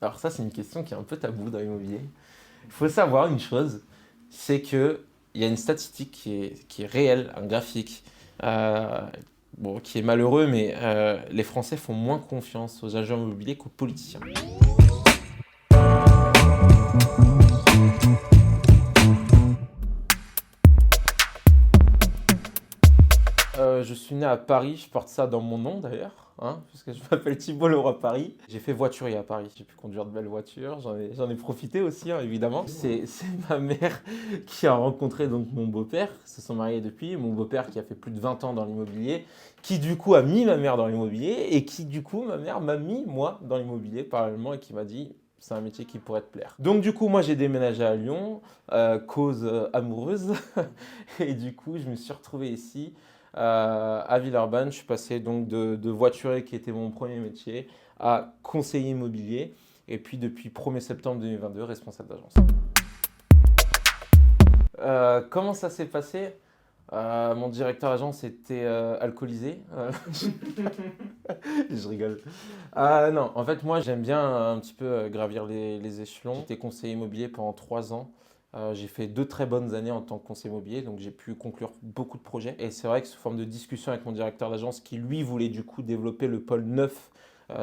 Alors ça, c'est une question qui est un peu taboue dans l'immobilier. Il faut savoir une chose, c'est qu'il y a une statistique qui est réelle, un graphique, euh, bon, qui est malheureux, mais les Français font moins confiance aux agents immobiliers qu'aux politiciens. Je suis né à Paris, je porte ça dans mon nom d'ailleurs, hein, parce que je m'appelle Thibault Leroy Paris. J'ai fait voiturier à Paris, j'ai pu conduire de belles voitures, j'en ai profité aussi, hein, évidemment. C'est ma mère qui a rencontré donc mon beau-père, ils se sont mariés depuis, mon beau-père qui a fait plus de 20 ans dans l'immobilier, qui du coup a mis ma mère dans l'immobilier, et qui du coup, ma mère m'a mis moi dans l'immobilier parallèlement, et qui m'a dit, c'est un métier qui pourrait te plaire. Donc du coup, moi j'ai déménagé à Lyon, cause amoureuse, et du coup, je me suis retrouvé ici à Villeurbanne. Je suis passé donc de voiturier, qui était mon premier métier, à conseiller immobilier. Et puis depuis 1er septembre 2022, responsable d'agence. Comment ça s'est passé? Mon directeur d'agence était alcoolisé. Je rigole. Non, en fait, moi, j'aime bien un petit peu gravir les échelons. J'étais conseiller immobilier pendant 3 ans. J'ai fait 2 très bonnes années en tant que conseiller immobilier, donc j'ai pu conclure beaucoup de projets. Et c'est vrai que sous forme de discussion avec mon directeur d'agence, qui lui voulait du coup développer le pôle neuf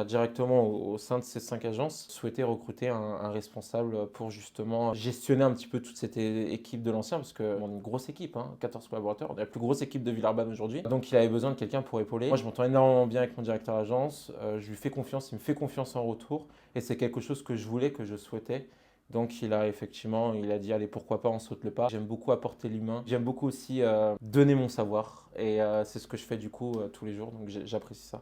directement au sein de ces 5 agences, souhaitait recruter un responsable pour justement gestionner un petit peu toute cette équipe de l'ancien, parce qu'on est une grosse équipe, hein, 14 collaborateurs, on est la plus grosse équipe de Villeurbanne aujourd'hui. Donc il avait besoin de quelqu'un pour épauler. Moi je m'entends énormément bien avec mon directeur d'agence, je lui fais confiance, il me fait confiance en retour, et c'est quelque chose que je voulais, que je souhaitais. Donc il a dit allez pourquoi pas on saute le pas. J'aime beaucoup apporter l'humain, j'aime beaucoup aussi donner mon savoir et c'est ce que je fais du coup tous les jours, donc j'apprécie ça.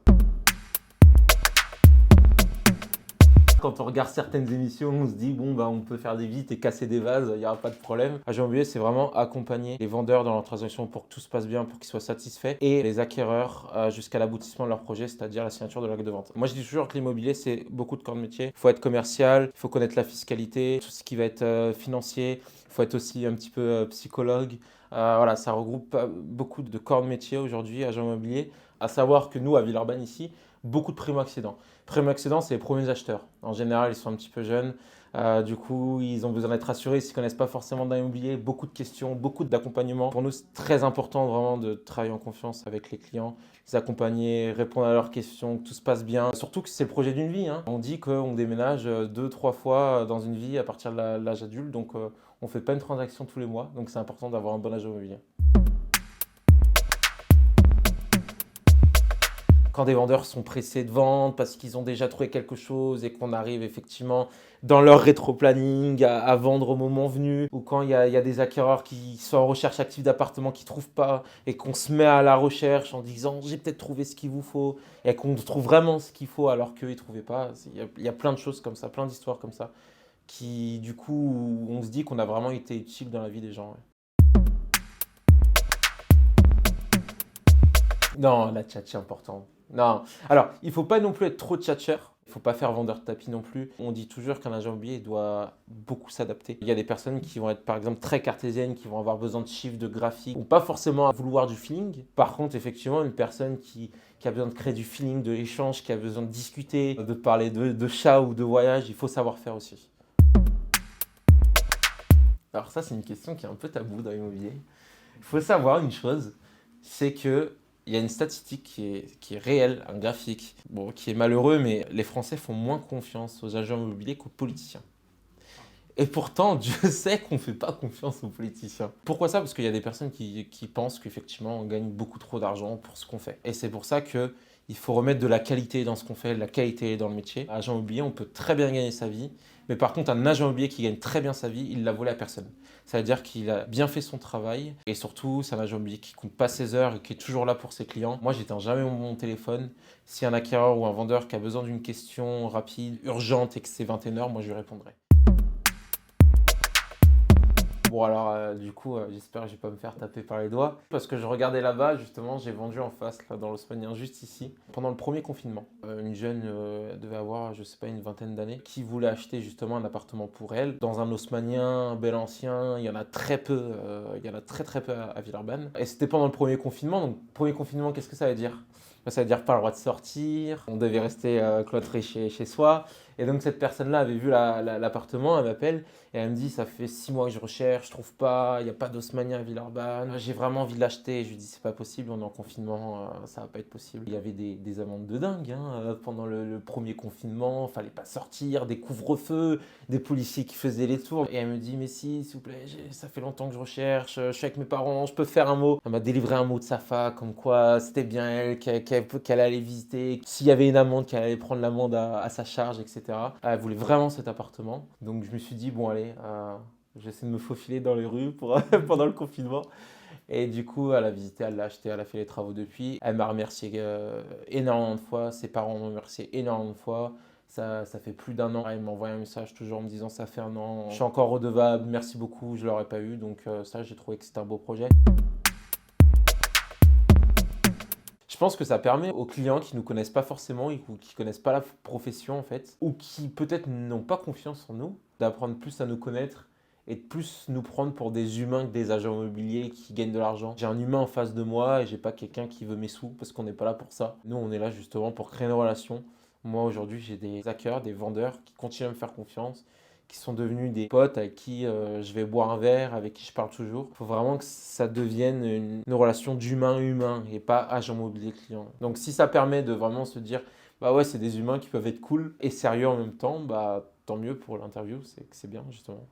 Quand on regarde certaines émissions, on se dit bon bah on peut faire des visites et casser des vases, il n'y aura pas de problème. Agent immobilier, c'est vraiment accompagner les vendeurs dans leur transaction pour que tout se passe bien, pour qu'ils soient satisfaits, et les acquéreurs jusqu'à l'aboutissement de leur projet, c'est-à-dire la signature de l'acte de vente. Moi je dis toujours que l'immobilier c'est beaucoup de corps de métier. Il faut être commercial, il faut connaître la fiscalité, tout ce qui va être financier, il faut être aussi un petit peu psychologue. Voilà, ça regroupe beaucoup de corps de métier aujourd'hui, agent immobilier. À savoir que nous, à Villeurbanne ici, beaucoup de primo-accédants. Primo-accédants, c'est les premiers acheteurs. En général, ils sont un petit peu jeunes. Du coup, ils ont besoin d'être rassurés. S'ils ne connaissent pas forcément dans l'immobilier, beaucoup de questions, beaucoup d'accompagnement. Pour nous, c'est très important vraiment de travailler en confiance avec les clients, les accompagner, répondre à leurs questions, que tout se passe bien. Surtout que c'est le projet d'une vie, hein. On dit qu'on déménage 2, 3 fois dans une vie à partir de l'âge adulte. Donc, on ne fait pas une transaction tous les mois. Donc, c'est important d'avoir un bon agent immobilier. Quand des vendeurs sont pressés de vendre parce qu'ils ont déjà trouvé quelque chose et qu'on arrive effectivement dans leur rétro-planning à vendre au moment venu, ou quand il y a des acquéreurs qui sont en recherche active d'appartements qui ne trouvent pas et qu'on se met à la recherche en disant j'ai peut-être trouvé ce qu'il vous faut et qu'on trouve vraiment ce qu'il faut alors qu'eux ils ne trouvaient pas. Il y a plein de choses comme ça, plein d'histoires comme ça qui du coup on se dit qu'on a vraiment été utile dans la vie des gens. Ouais. Non, la tchatche est important. Non. Alors, il ne faut pas non plus être trop tchatcheur. Il ne faut pas faire vendeur de tapis non plus. On dit toujours qu'un agent immobilier doit beaucoup s'adapter. Il y a des personnes qui vont être par exemple très cartésiennes, qui vont avoir besoin de chiffres, de graphiques, ou pas forcément à vouloir du feeling. Par contre, effectivement, une personne qui a besoin de créer du feeling, de l'échange, qui a besoin de discuter, de parler de chat ou de voyage, il faut savoir faire aussi. Alors ça, c'est une question qui est un peu taboue dans l'immobilier. Il faut savoir une chose, c'est que il y a une statistique qui est réelle, un graphique, bon, qui est malheureux, mais les Français font moins confiance aux agents immobiliers qu'aux politiciens. Et pourtant, Dieu sait qu'on ne fait pas confiance aux politiciens. Pourquoi ça? Parce qu'il y a des personnes qui pensent qu'effectivement, on gagne beaucoup trop d'argent pour ce qu'on fait. Et c'est pour ça qu'il faut remettre de la qualité dans ce qu'on fait, de la qualité dans le métier. Agent immobilier, on peut très bien gagner sa vie. Mais par contre, un agent immobilier qui gagne très bien sa vie, il l'a volé à personne. Ça veut dire qu'il a bien fait son travail. Et surtout, c'est un agent immobilier qui compte pas ses heures et qui est toujours là pour ses clients. Moi, j'éteins jamais mon téléphone. Si un acquéreur ou un vendeur qui a besoin d'une question rapide, urgente et que c'est 21h, moi, je lui répondrai. Bon alors du coup j'espère que je vais pas me faire taper par les doigts parce que je regardais là-bas justement, j'ai vendu en face là dans l'Haussmannien juste ici pendant le premier confinement. Une jeune elle devait avoir je sais pas une vingtaine d'années qui voulait acheter justement un appartement pour elle dans un Haussmannien, un bel ancien, il y en a très peu, il y en a très très peu à Villeurbanne et c'était pendant le premier confinement. Donc premier confinement, qu'est-ce que ça veut dire? Ça veut dire pas le droit de sortir, on devait rester cloîtré chez soi. Et donc cette personne-là avait vu l'appartement, elle m'appelle et elle me dit ça fait 6 mois que je recherche, je trouve pas, il n'y a pas d'Haussmannien à Villeurbanne, j'ai vraiment envie de l'acheter. Et je lui dis c'est pas possible, on est en confinement, ça va pas être possible. Il y avait des amendes de dingue pendant le premier confinement, fallait pas sortir, des couvre-feux, des policiers qui faisaient les tours. Et elle me dit mais si, s'il vous plaît, ça fait longtemps que je recherche, je suis avec mes parents, je peux faire un mot. Elle m'a délivré un mot de sa fac, comme quoi c'était bien elle, qu'elle allait visiter, s'il y avait une amende, qu'elle allait prendre l'amende à sa charge, etc. Elle voulait vraiment cet appartement. Donc je me suis dit, bon allez, j'essaie de me faufiler dans les rues pendant le confinement. Et du coup, elle a visité, elle l'a acheté, elle a fait les travaux depuis. Elle m'a remercié énormément de fois, ses parents m'ont remercié énormément de fois. Ça fait plus d'1 an. Elle m'envoie un message toujours en me disant ça fait 1 an. Je suis encore redevable, merci beaucoup, je ne l'aurais pas eu. Donc ça, j'ai trouvé que c'était un beau projet. Je pense que ça permet aux clients qui ne nous connaissent pas forcément ou qui ne connaissent pas la profession en fait, ou qui peut-être n'ont pas confiance en nous, d'apprendre plus à nous connaître et de plus nous prendre pour des humains que des agents immobiliers qui gagnent de l'argent. J'ai un humain en face de moi et j'ai pas quelqu'un qui veut mes sous parce qu'on n'est pas là pour ça. Nous, on est là justement pour créer une relation. Moi, aujourd'hui, j'ai des hackers, des vendeurs qui continuent à me faire confiance, qui sont devenus des potes avec qui je vais boire un verre, avec qui je parle toujours. Il faut vraiment que ça devienne une relation d'humain-humain et pas agent immobilier-client. Donc si ça permet de vraiment se dire, bah ouais, c'est des humains qui peuvent être cool et sérieux en même temps, bah tant mieux pour l'interview, c'est que c'est bien justement.